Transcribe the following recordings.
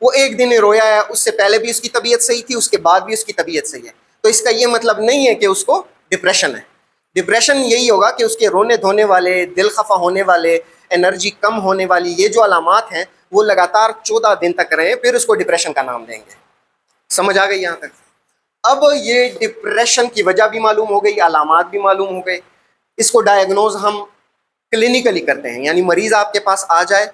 وہ ایک دن رویا ہے، اس سے پہلے بھی اس کی طبیعت صحیح تھی، اس کے بعد بھی اس کی طبیعت صحیح ہے، تو اس کا یہ مطلب نہیں ہے کہ اس کو ڈپریشن ہے. ڈپریشن یہی ہوگا کہ اس کے رونے دھونے والے، دل خفا ہونے والے، انرجی کم ہونے والی یہ جو علامات ہیں وہ لگاتار 14 دن تک رہیں، پھر اس کو ڈپریشن کا نام دیں گے. سمجھ آ گئی یہاں تک؟ اب یہ ڈپریشن کی وجہ بھی معلوم ہو گئی، علامات بھی معلوم ہو گئے. اس کو ڈائیگنوز ہم کلینکلی کرتے ہیں، یعنی مریض آپ کے پاس آ جائے،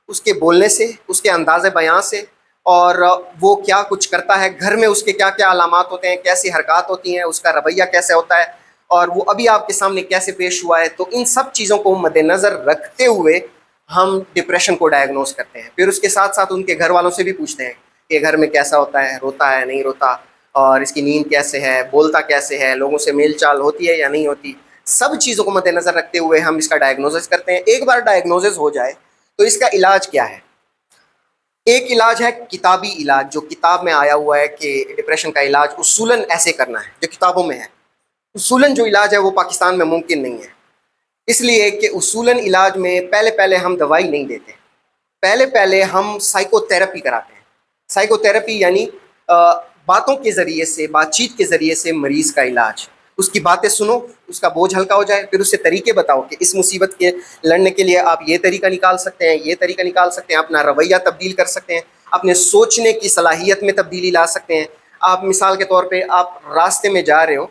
اس کے بولنے سے، اس کے انداز بیان سے، اور وہ کیا کچھ کرتا ہے گھر میں، اس کے کیا کیا علامات ہوتے ہیں، کیسی حرکات ہوتی ہیں، اس کا رویہ کیسے ہوتا ہے، اور وہ ابھی آپ کے سامنے کیسے پیش ہوا ہے، تو ان سب چیزوں کو مد نظر رکھتے ہوئے ہم ڈپریشن کو ڈائیگنوز کرتے ہیں. پھر اس کے ساتھ ساتھ ان کے گھر والوں سے بھی پوچھتے ہیں کہ گھر میں کیسا ہوتا ہے، روتا ہے نہیں روتا، اور اس کی نیند کیسے ہے، بولتا کیسے ہے، لوگوں سے میل چال ہوتی ہے یا نہیں ہوتی. سب چیزوں کو مد نظر رکھتے ہوئے ہم اس کا ڈائیگنوزس کرتے ہیں. ایک بار ڈائیگنوزس ہو جائے تو اس کا علاج کیا ہے؟ ایک علاج ہے کتابی علاج، جو کتاب میں آیا ہوا ہے کہ ڈپریشن کا علاج اصولاً ایسے کرنا ہے، جو کتابوں میں ہے. اصولاً جو علاج ہے وہ پاکستان میں ممکن نہیں ہے، اس لیے کہ اصولاً علاج میں پہلے ہم دوائی نہیں دیتے، پہلے ہم سائیکو تھراپی کراتے ہیں. سائیکو تھراپی یعنی باتوں کے ذریعے سے، بات چیت کے ذریعے سے مریض کا علاج. اس کی باتیں سنو، اس کا بوجھ ہلکا ہو جائے، پھر اسے طریقے بتاؤ کہ اس مصیبت کے لڑنے کے لیے آپ یہ طریقہ نکال سکتے ہیں، یہ طریقہ نکال سکتے ہیں، اپنا رویہ تبدیل کر سکتے ہیں، اپنے سوچنے کی صلاحیت میں تبدیلی لا سکتے ہیں. آپ مثال کے طور پہ آپ راستے میں جا رہے ہو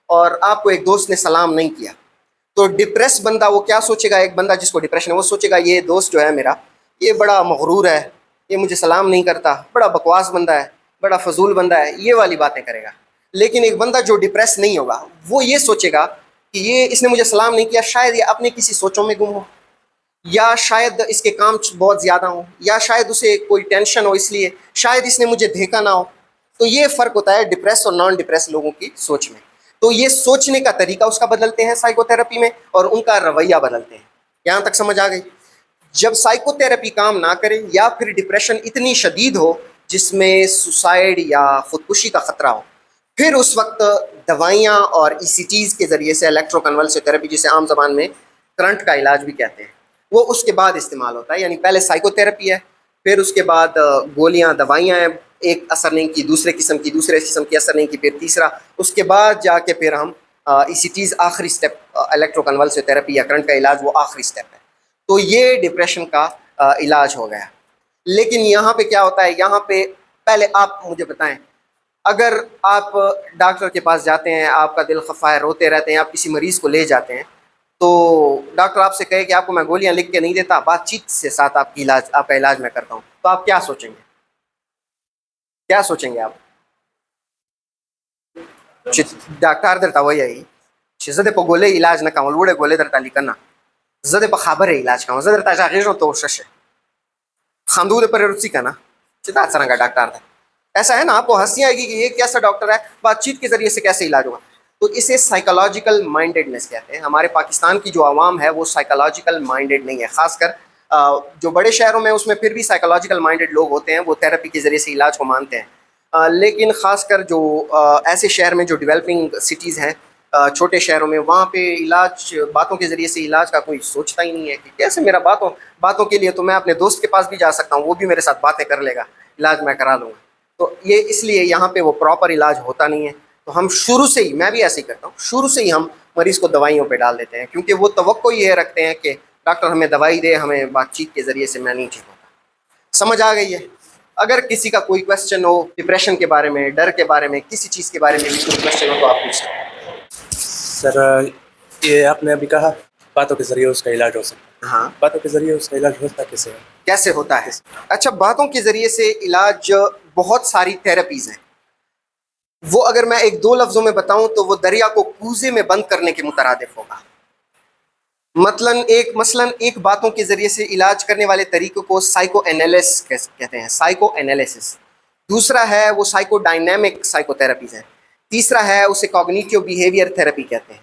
اور آپ کو ایک دوست نے سلام نہیں کیا، تو ڈپریس بندہ وہ کیا سوچے گا؟ ایک بندہ جس کو ڈپریشن ہے وہ سوچے گا یہ دوست جو ہے میرا، یہ بڑا مغرور ہے، یہ مجھے سلام نہیں کرتا، بڑا بکواس بندہ ہے، بڑا فضول بندہ ہے، یہ والی باتیں کرے گا. لیکن ایک بندہ جو ڈپریس نہیں ہوگا وہ یہ سوچے گا کہ یہ اس نے مجھے سلام نہیں کیا، شاید یہ اپنے کسی سوچوں میں گم ہو، یا شاید اس کے کام بہت زیادہ ہوں، یا شاید اسے کوئی ٹینشن ہو اس لیے، شاید اس نے مجھے دیکھا نہ ہو. تو یہ فرق ہوتا ہے ڈپریس اور نان ڈپریس لوگوں کی سوچ میں. تو یہ سوچنے کا طریقہ اس کا بدلتے ہیں سائیکو تھراپی میں، اور ان کا رویہ بدلتے ہیں. یہاں تک سمجھ آ گئی؟ جب سائیکو تھراپی کام نہ کرے، یا پھر ڈپریشن اتنی شدید ہو جس میں سوسائڈ یا خودکشی کا خطرہ ہو، پھر اس وقت دوائیاں اور ای سی ٹیز کے ذریعے سے، الیکٹرو کنولسو تھراپی جسے عام زبان میں کرنٹ کا علاج بھی کہتے ہیں، وہ اس کے بعد استعمال ہوتا ہے. یعنی پہلے سائیکو تھراپی ہے، پھر اس کے بعد گولیاں، دوائیاں ہیں، ایک اثر نہیں کی، دوسرے قسم کی اثر نہیں کی، پھر تیسرا، اس کے بعد جا کے پھر ہم ای سی ٹیز آخری سٹیپ، الیکٹرو کنولسو تھراپی یا کرنٹ کا علاج وہ آخری سٹیپ ہے. تو یہ ڈپریشن کا علاج ہو گیا. لیکن یہاں پہ کیا ہوتا ہے؟ یہاں پہ پہلے آپ مجھے بتائیں، اگر آپ ڈاکٹر کے پاس جاتے ہیں، آپ کا دل خفا ہے، روتے رہتے ہیں، آپ کسی مریض کو لے جاتے ہیں، تو ڈاکٹر آپ سے کہے کہ آپ کو میں گولیاں لکھ کے نہیں دیتا، بات چیت سے ساتھ آپ کا علاج میں کرتا ہوں، تو آپ کیا سوچیں گے؟ کیا سوچیں گے آپ؟ ڈاکٹر درتا وہی زده په ګولۍ علاج نه کوم، وړه ګولۍ درته لیکنه، زده په خبره علاج کوم، زه درته غږیږم ته وششه خندو دې پر روسی کنه چې دا څنګه ډاکټر ده. ایسا ہے نا، آپ کو ہنسی آئے گی کہ یہ کیسا ڈاکٹر ہے، بات چیت کے ذریعے سے کیسے علاج ہوگا. تو اسے سائیکولوجیکل مائنڈیڈنس کہتے ہیں. ہمارے پاکستان کی جو عوام ہے وہ سائیکولوجیکل مائنڈیڈ نہیں ہے، خاص کر جو بڑے شہروں میں اس میں پھر بھی سائیکولوجیکل مائنڈیڈ لوگ ہوتے ہیں، وہ تھراپی کے ذریعے سے علاج کو مانتے ہیں. لیکن خاص کر جو ایسے شہر میں جو ڈیولپنگ سٹیز ہیں، چھوٹے شہروں میں، وہاں پہ علاج باتوں کے ذریعے سے علاج کا کوئی سوچتا ہی نہیں ہے کہ کیسے میرا باتوں کے لیے تو میں اپنے دوست کے پاس بھی جا سکتا ہوں، وہ بھی میرے ساتھ باتیں کر لے گا، علاج میں کرا لوں گا. تو یہ اس لیے یہاں پہ وہ پراپر علاج ہوتا نہیں ہے. تو ہم شروع سے ہی، میں بھی ایسے ہی کرتا ہوں، شروع سے ہی ہم مریض کو دوائیوں پہ ڈال دیتے ہیں، کیونکہ وہ توقع یہ رکھتے ہیں کہ ڈاکٹر ہمیں دوائی دے، ہمیں بات چیت کے ذریعے سے میں نہیں ٹھیک ہوتا. سمجھ آ گئی ہے؟ اگر کسی کا کوئی کویسچن ہو ڈپریشن کے بارے میں، ڈر کے بارے میں، کسی چیز کے بارے میں بھی کوئی کویسچن ہو تو آپ پوچھ سکتے ہیں. سر یہ آپ نے ابھی کہا باتوں کے ذریعے اس کا علاج ہو سکتا ہے، ہاں، باتوں کے ذریعے اس کا علاج ہوتا کیسے ہے؟ کیسے ہوتا ہے؟ اچھا، باتوں کے ذریعے سے علاج بہت ساری تھراپیز ہیں. وہ اگر میں ایک دو لفظوں میں بتاؤں تو وہ دریا کو کوزے میں بند کرنے کے مترادف ہوگا. مثلاً ایک باتوں کے ذریعے سے علاج کرنے والے طریقوں کو سائیکو انیلسس کہتے ہیں، سائیکو انیلسس. دوسرا ہے وہ سائیکو ڈائنامک سائیکو تھراپیز ہیں. تیسرا ہے اسے کوگنیٹیو بیہیویئر تھراپی کہتے ہیں.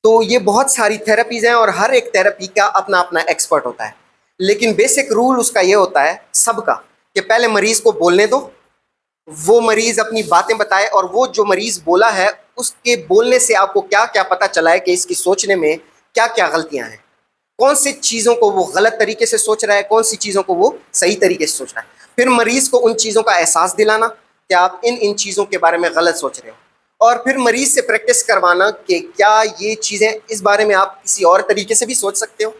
تو یہ بہت ساری تھراپیز ہیں اور ہر ایک تھراپی کا اپنا اپنا ایکسپرٹ ہوتا ہے. لیکن بیسک رول اس کا یہ ہوتا ہے سب کا کہ پہلے مریض کو بولنے دو، وہ مریض اپنی باتیں بتائے، اور وہ جو مریض بولا ہے اس کے بولنے سے آپ کو کیا کیا پتہ چلا ہے کہ اس کی سوچنے میں کیا کیا غلطیاں ہیں، کون سی چیزوں کو وہ غلط طریقے سے سوچ رہا ہے، کون سی چیزوں کو وہ صحیح طریقے سے سوچ رہا ہے. پھر مریض کو ان چیزوں کا احساس دلانا کہ آپ ان چیزوں کے بارے میں غلط سوچ رہے ہو، اور پھر مریض سے پریکٹس کروانا کہ کیا یہ چیزیں اس بارے میں آپ کسی اور طریقے سے بھی سوچ سکتے ہو.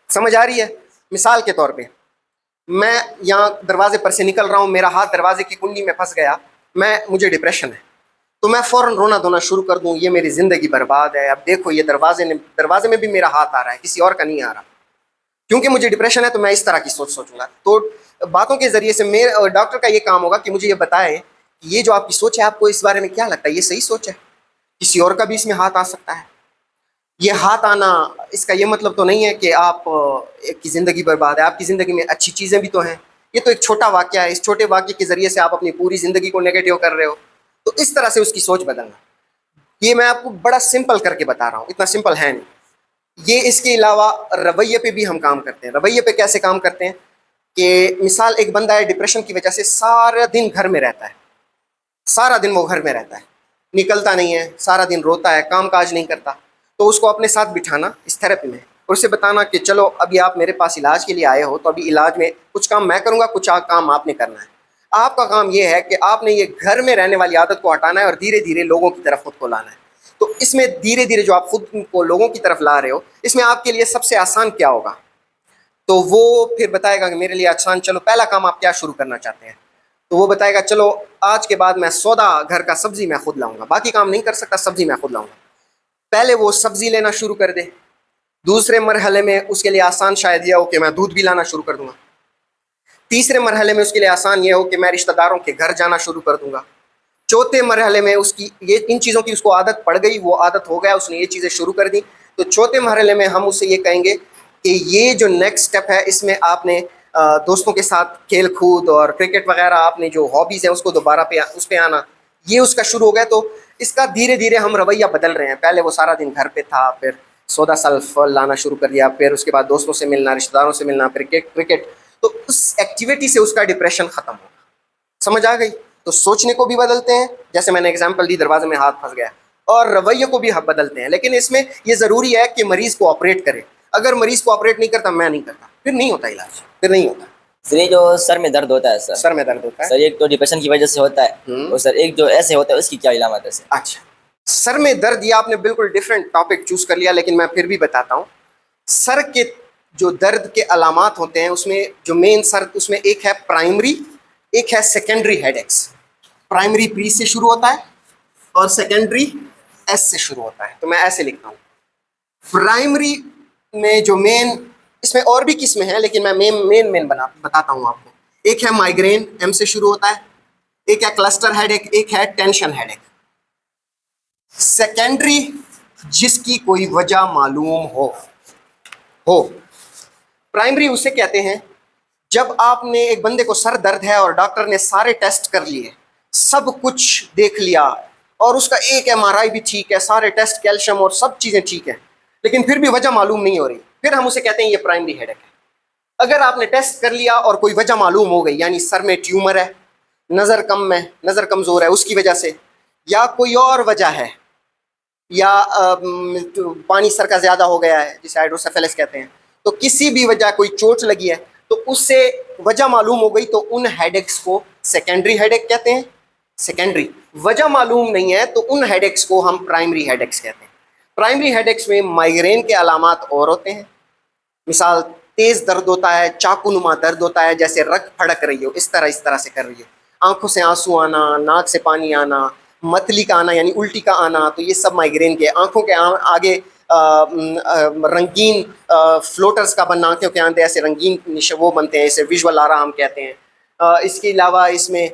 سمجھ آ رہی ہے؟ مثال کے طور پہ میں یہاں دروازے پر سے نکل رہا ہوں، میرا ہاتھ دروازے کی کنڈی میں پھنس گیا، مجھے ڈپریشن ہے، تو میں فوراً رونا دھونا شروع کر دوں، یہ میری زندگی برباد ہے، اب دیکھو یہ دروازے میں بھی میرا ہاتھ آ رہا ہے، کسی اور کا نہیں آ رہا. کیونکہ مجھے ڈپریشن ہے تو میں اس طرح کی سوچوں گا. تو باتوں کے ذریعے سے ڈاکٹر کا یہ کام ہوگا کہ مجھے یہ بتائے کہ یہ جو آپ کی سوچ ہے آپ کو اس بارے میں کیا لگتا ہے، یہ صحیح سوچ ہے، کسی اور کا بھی اس میں ہاتھ آ سکتا ہے. یہ ہاتھ آنا اس کا یہ مطلب تو نہیں ہے کہ آپ کی زندگی برباد ہے، آپ کی زندگی میں اچھی چیزیں بھی تو ہیں. یہ تو ایک چھوٹا واقعہ ہے، اس چھوٹے واقعے کے ذریعے سے آپ اپنی پوری زندگی کو نیگیٹو کر رہے ہو. تو اس طرح سے اس کی سوچ بدلنا. یہ میں آپ کو بڑا سمپل کر کے بتا رہا ہوں، اتنا سمپل ہے نہیں. یہ اس کے علاوہ رویے پہ بھی ہم کام کرتے ہیں. رویے پہ کیسے کام کرتے ہیں کہ مثال ایک بندہ ہے ڈپریشن کی وجہ سے سارا دن گھر میں رہتا ہے، سارا دن وہ گھر میں رہتا ہے، نکلتا نہیں ہے، سارا دن روتا ہے، کام کاج نہیں کرتا. تو اس کو اپنے ساتھ بٹھانا اس تھراپی میں اور اسے بتانا کہ چلو ابھی آپ میرے پاس علاج کے لیے آئے ہو، تو ابھی علاج میں کچھ کام میں کروں گا، کچھ کام آپ نے کرنا ہے. آپ کا کام یہ ہے کہ آپ نے یہ گھر میں رہنے والی عادت کو ہٹانا ہے اور دھیرے دھیرے لوگوں کی طرف خود کو لانا ہے. تو اس میں دھیرے دھیرے جو آپ خود کو لوگوں کی طرف لا رہے ہو، اس میں آپ کے لیے سب سے آسان کیا ہوگا؟ تو وہ پھر بتائے گا کہ میرے لیے آسان، چلو پہلا کام آپ کیا شروع کرنا چاہتے ہیں؟ تو وہ بتائے گا چلو آج کے بعد میں سودا گھر کا سبزی میں خود لاؤں گا، باقی کام نہیں کر سکتا، سبزی میں خود لاؤں گا. پہلے وہ سبزی لینا شروع کر دے. دوسرے مرحلے میں اس کے لیے آسان شاید یہ ہو کہ میں دودھ بھی لانا شروع کر دوں گا. تیسرے مرحلے میں اس کے لیے آسان یہ ہو کہ میں رشتہ داروں کے گھر جانا شروع کر دوں گا. چوتھے مرحلے میں اس کی ان چیزوں کی اس کو عادت پڑ گئی، وہ عادت ہو گیا، اس نے یہ چیزیں شروع کر دی. تو چوتھے مرحلے میں ہم اسے یہ کہیں گے کہ یہ جو نیکسٹ سٹیپ ہے، اس میں آپ نے دوستوں کے ساتھ کھیل کود اور کرکٹ وغیرہ، آپ نے جو ہابیز ہیں اس کو دوبارہ اس پہ آنا، یہ اس کا شروع ہو گیا. تو اس کا دھیرے دھیرے ہم رویہ بدل رہے ہیں. پہلے وہ سارا دن گھر پہ تھا، پھر سودا سلف لانا شروع کر دیا، پھر اس کے بعد دوستوں سے ملنا، رشتہ داروں سے ملنا، پھر کرکٹ. تو اس ایکٹیویٹی سے اس کا ڈپریشن ختم ہوگا. سمجھ آ گئی؟ تو سوچنے کو بھی بدلتے ہیں، جیسے میں نے اگزامپل دی دروازے میں ہاتھ پھنس گیا، اور رویے کو بھی بدلتے ہیں. لیکن اس میں یہ ضروری ہے کہ مریض کو آپریٹ کرے. اگر مریض کو آپریٹ نہیں کرتا، میں نہیں کرتا، پھر نہیں ہوتا علاج، پھر نہیں ہوتا. سر یہ جو سر میں درد ہوتا ہے سر میں درد ہوتا ہے، سر ایک تو ڈپریشن کی وجہ سے ہوتا ہے، اور سر ایک جو ایسے ہوتا ہے اس کی کیا علامت ہے سر؟ اچھا، سر میں درد، یہ آپ نے بالکل ڈفرینٹ ٹاپک چوز کر لیا، لیکن میں پھر بھی بتاتا ہوں. سر کے جو درد کے علامات ہوتے ہیں، اس میں جو مین سر، اس میں ایک ہے پرائمری، ایک ہے سیکنڈری ہیڈ ایکس. پرائمری پری سے شروع ہوتا ہے اور سیکنڈری ایس سے شروع ہوتا ہے. تو میں ایسے لکھتا ہوں. پرائمری میں جو مین، اس میں اور بھی قسمیں ہیں لیکن میں مین بتاتا ہوں آپ کو. ایک ہے مائگرین، ایم سے شروع ہوتا ہے. ایک ہے کلسٹر ہیڈ ایک، ایک ہے ٹینشن ہیڈ ایک. سیکنڈری جس کی کوئی وجہ معلوم ہو. پرائمری اسے کہتے ہیں جب آپ نے ایک بندے کو سر درد ہے اور ڈاکٹر نے سارے ٹیسٹ کر لیے، سب کچھ دیکھ لیا، اور اس کا ایک ایم آر آئی بھی ٹھیک ہے، سارے ٹیسٹ کیلشیم اور سب چیزیں ٹھیک ہیں، لیکن پھر بھی وجہ معلوم نہیں ہو رہی، پھر ہم اسے کہتے ہیں یہ پرائمری ہیڈ ایک ہے. اگر آپ نے ٹیسٹ کر لیا اور کوئی وجہ معلوم ہو گئی، یعنی سر میں ٹیومر ہے، نظر کمزور ہے اس کی وجہ سے، یا کوئی اور وجہ ہے، یا پانی سر کا زیادہ ہو گیا ہے جسے ہائیڈروسیفیلس کہتے ہیں، تو کسی بھی وجہ، کوئی چوٹ لگی ہے، تو اس سے وجہ معلوم ہو گئی، تو ان ہیڈ ایکس کو سیکنڈری ہیڈ ایک کہتے ہیں. سیکنڈری وجہ معلوم نہیں ہے تو ان ہیڈ ایکس کو ہم پرائمری ہیڈ ایکس کہتے ہیں. پرائمری ہیڈ ایکس میں مائگرین کے علامات اور ہوتے ہیں. مثال تیز درد ہوتا ہے، چاقو نما درد ہوتا ہے، جیسے رگ پھڑک رہی ہو، اس طرح سے کر رہی ہے، آنکھوں سے آنسو آنا، ناک سے پانی آنا، متلی کا آنا یعنی الٹی کا آنا، تو یہ سب مائگرین کے. آنکھوں کے آگے رنگین فلوٹرز کا بننا، آنکھوں کے آندے ایسے رنگین وہ بنتے ہیں، اسے ویژول آرا ہم کہتے ہیں. اس کے علاوہ اس میں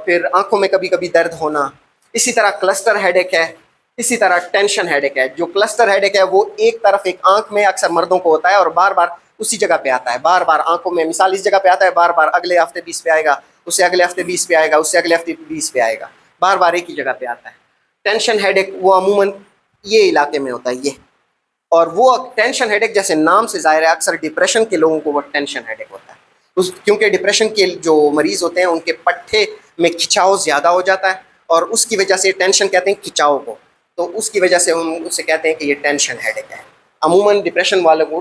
پھر آنکھوں میں کبھی کبھی درد ہونا. اسی طرح کلسٹر ہیڈ ایک ہے، اسی طرح ٹینشن ہیڈ ایک ہے. جو کلسٹر ہیڈ ایک ہے وہ ایک طرف ایک آنکھ میں اکثر مردوں کو ہوتا ہے اور بار بار اسی جگہ پہ آتا ہے، بار بار آنکھوں میں، مثال اس جگہ پہ آتا ہے، بار بار اگلے ہفتے 20 پہ آئے گا، اس سے اگلے ہفتے 20 پہ آئے گا، اس سے اگلے ہفتے 20 پہ آئے گا، بار بار ایک ہی جگہ پہ آتا ہے. ٹینشن ہیڈ ایک وہ عموماً یہ علاقے میں ہوتا ہے یہ. اور وہ ٹینشن ہیڈ ایک جیسے نام سے ظاہر ہے اکثر ڈپریشن کے لوگوں کو وہ ٹینشن ہیڈ ایک ہوتا ہے، کیونکہ ڈپریشن کے جو مریض ہوتے ہیں ان کے پٹھے میں کھچاؤ زیادہ ہو جاتا ہے، اور اس کی وجہ سے ٹینشن کہتے ہیں کھچاؤ کو، تو اس کی وجہ سے ہم اسے کہتے ہیں کہ یہ ٹینشن ہیڈ ایک ہے. عموماً ڈپریشن والوں کو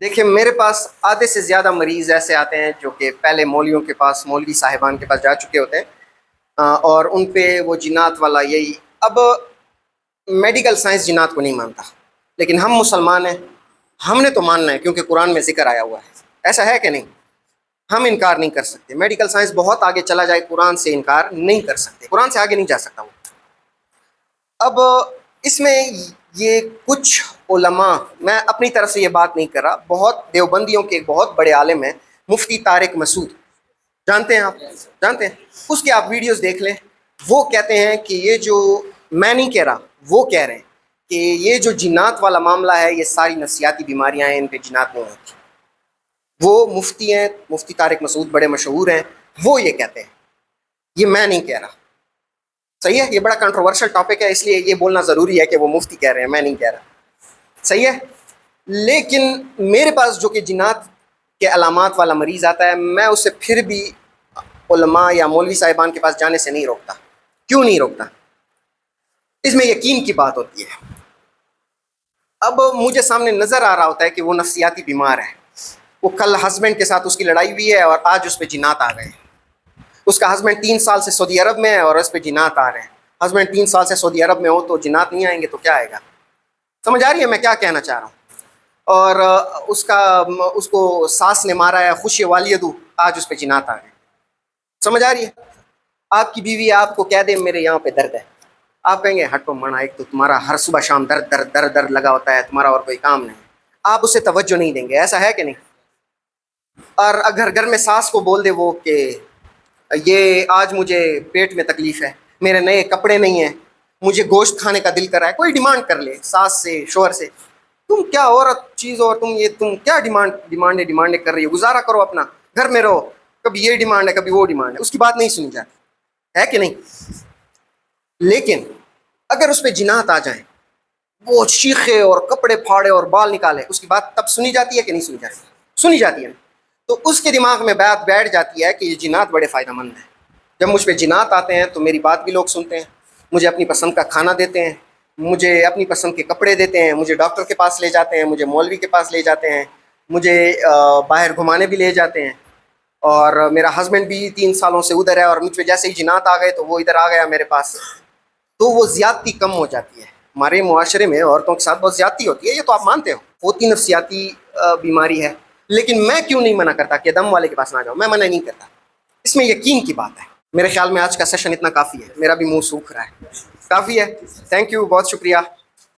دیکھیں میرے پاس آدھے سے زیادہ مریض ایسے آتے ہیں جو کہ پہلے مولویوں کے پاس، مولوی صاحبان کے پاس جا چکے ہوتے ہیں اور ان پہ وہ جنات والا یہی. اب میڈیکل سائنس جنات کو نہیں مانتا، لیکن ہم مسلمان ہیں، ہم نے تو ماننا ہے کیونکہ قرآن میں ذکر آیا ہوا ہے. ایسا ہے کہ نہیں؟ ہم انکار نہیں کر سکتے. میڈیکل سائنس بہت آگے چلا جائے، قرآن سے انکار نہیں کر سکتے، قرآن سے آگے نہیں جا سکتا وہ. اب اس میں یہ کچھ علماء، میں اپنی طرف سے یہ بات نہیں کر رہا، بہت دیوبندیوں کے ایک بہت بڑے عالم ہیں مفتی طارق مسعود، جانتے ہیں آپ؟ جانتے ہیں؟ اس کے آپ ویڈیوز دیکھ لیں. وہ کہتے ہیں کہ یہ جو، میں نہیں کہہ رہا، وہ کہہ رہے ہیں کہ یہ جو جنات والا معاملہ ہے یہ ساری نفسیاتی بیماریاں ہیں، ان پہ جنات نہیں ہوتی. وہ مفتی ہیں، مفتی طارق مسعود بڑے مشہور ہیں، وہ یہ کہتے ہیں، یہ میں نہیں کہہ رہا. صحیح ہے؟ یہ بڑا کنٹروورشل ٹاپک ہے، اس لیے یہ بولنا ضروری ہے کہ وہ مفتی کہہ رہے ہیں، میں نہیں کہہ رہا. صحیح ہے؟ لیکن میرے پاس جو کہ جنات کے علامات والا مریض آتا ہے، میں اسے پھر بھی علماء یا مولوی صاحبان کے پاس جانے سے نہیں روکتا. کیوں نہیں روکتا؟ اس میں یقین کی بات ہوتی ہے. اب مجھے سامنے نظر آ رہا ہوتا ہے کہ وہ نفسیاتی بیمار ہے، وہ کل ہسبینڈ کے ساتھ اس کی لڑائی ہوئی ہے اور آج اس پہ جنات آ گئے ہیں. اس کا ہسبینڈ 3 سال سے سعودی عرب میں ہے اور اس پہ جنات آ رہے ہیں. ہسبینڈ 3 سال سے سعودی عرب میں ہو تو جنات نہیں آئیں گے تو کیا آئے گا؟ سمجھ آ رہی ہے میں کیا کہنا چاہ رہا ہوں؟ اور اس کو ساس نے مارا ہے، خوش والیدو، آج اس پہ جنات آ گئے. سمجھ آ رہی ہے؟ آپ کی بیوی آپ کو کہہ دے میرے یہاں پہ درد ہے، آپ کہیں گے ہٹو منا، ایک تو تمہارا ہر صبح شام درد درد درد درد لگا ہوتا ہے، تمہارا اور کوئی کام نہیں. آپ اسے توجہ نہیں دیں گے، ایسا ہے کہ نہیں؟ اور اگر گھر میں ساس کو بول دے وہ کہ یہ آج مجھے پیٹ میں تکلیف ہے، میرے نئے کپڑے نہیں ہیں، مجھے گوشت کھانے کا دل کر رہا ہے، کوئی ڈیمانڈ کر لے ساس سے، شوہر سے، تم کیا عورت چیز، اور تم کیا ڈیمانڈیں کر رہی ہو؟ گزارا کرو اپنا، گھر میں رہو، کبھی یہ ڈیمانڈ ہے کبھی وہ ڈیمانڈ ہے، اس کی بات نہیں سنی جاتی ہے کہ نہیں؟ لیکن اگر اس پہ جنات آ جائیں، وہ چیخے اور کپڑے پھاڑے اور بال نکالے، اس کی بات تب سنی جاتی ہے کہ نہیں سنی جاتی؟ سنی جاتی ہے. تو اس کے دماغ میں بات بیٹھ جاتی ہے کہ یہ جنات بڑے فائدہ مند ہیں. جب مجھ پہ جنات آتے ہیں تو میری بات بھی لوگ سنتے ہیں، مجھے اپنی پسند کا کھانا دیتے ہیں، مجھے اپنی پسند کے کپڑے دیتے ہیں، مجھے ڈاکٹر کے پاس لے جاتے ہیں، مجھے مولوی کے پاس لے جاتے ہیں، مجھے باہر گھمانے بھی لے جاتے ہیں. اور میرا ہسبینڈ بھی 3 سالوں سے ادھر ہے اور مجھ پہ جیسے ہی جنات آ گئے تو وہ ادھر آ گیا میرے پاس. تو وہ زیادتی کم ہو جاتی ہے. ہمارے معاشرے میں عورتوں کے ساتھ بہت زیادتی ہوتی ہے، یہ تو آپ مانتے ہو، ہوتی نفسیاتی بیماری ہے. لیکن میں کیوں نہیں منع کرتا کہ دم والے کے پاس نہ جاؤ؟ میں منع نہیں کرتا، اس میں یقین کی بات ہے. میرے خیال میں آج کا سیشن اتنا کافی ہے، میرا بھی منہ سوکھ رہا ہے، کافی ہے. تھینک یو، بہت شکریہ.